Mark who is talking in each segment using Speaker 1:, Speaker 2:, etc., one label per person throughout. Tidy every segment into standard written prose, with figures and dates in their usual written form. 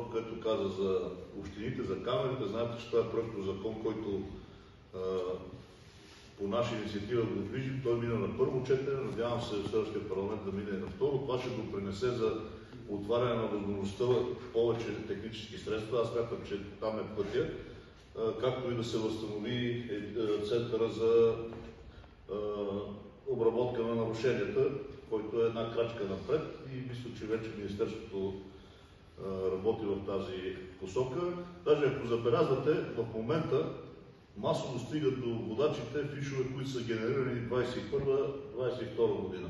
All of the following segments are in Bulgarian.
Speaker 1: това, което каза за общините, за камерите. Знаете, че това е проектозакон, който по наша инициатива го движим. Той мина на първо четене, надявам се в следващия парламент да мине и на второ. Това ще допринесе за отваряне на възможността повече технически средства. Аз смятам, че там е пътя, както и да се възстанови центъра за обработка на нарушенията, който е една крачка напред и мисля, че вече Министерството работи в тази посока. Даже ако забелязвате, в момента масово стигат до водачите фишове, които са генерирани 2021-2022 година.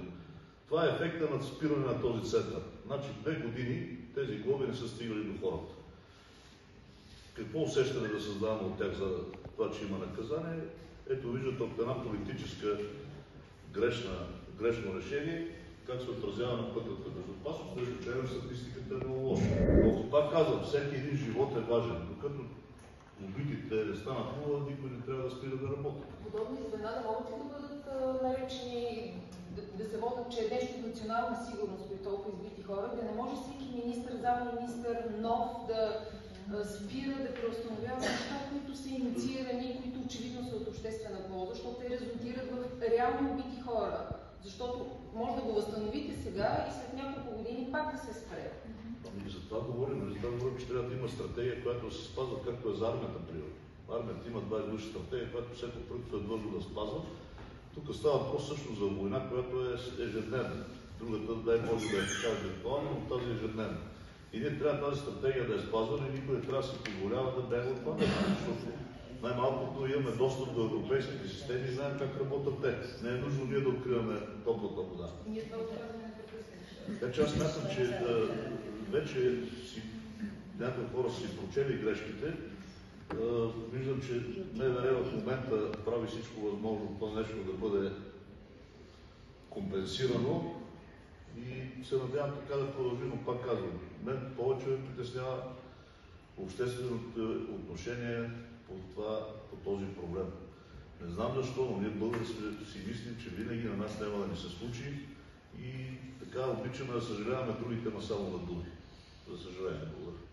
Speaker 1: Това е ефекта на спиране на този център. Значи 2 години тези глоби не са стигали до хората. Какво усещане да създаваме от тях за това, че има наказание? Ето виждате от една политическа грешно решение, как се отразява на пътната безопасност, защото вчера статистиката е много лоша. Но пак казвам, всеки един живот е важен. Докато убитите не станат нула, никой не трябва да спира да работи.
Speaker 2: Подобни звена да могат ли да бъдат наречени, да се водят, че е нещо национална сигурност при толкова избити хора, да не може всеки министър, заместник-министър, нов да спира, да преустановява неща, които са инициирани, които очевидно са от обществена полза, защото те резултират в реално убити хора. Защото може да го възстановите сега и след няколко години пак да се спре.
Speaker 1: Ами за това говорим, че трябва да има стратегия, която да се спазва, както е за армията, примерно. Армията има 20 души стратегия, която всеки правителство е длъжно да спазва. Тук става въпрос също за война, която е ежедневна. Другата, дай може да е така виртуална, но тази е ежедневна. И ние трябва тази стратегия да е спазвана и никой не трябва да се позволява да бяга от това, защото най-малкото имаме достъп до европейските системи и знаем как работят те. Не е нужно ние да откриваме топлата вода. Така че аз смятам, че вече някои хора са си прочели грешките. Виждам, че МВР в момента прави всичко възможно това нещо да бъде компенсирано и се надявам така да продължи, но пак казвам, мен повече ме притеснява общественото отношение по този проблем. Не знам защо, но ние българи си мислим, че винаги на нас няма да ни се случи и така обичаме да съжаляваме другите, но само на думи. За съжаление, благодаря.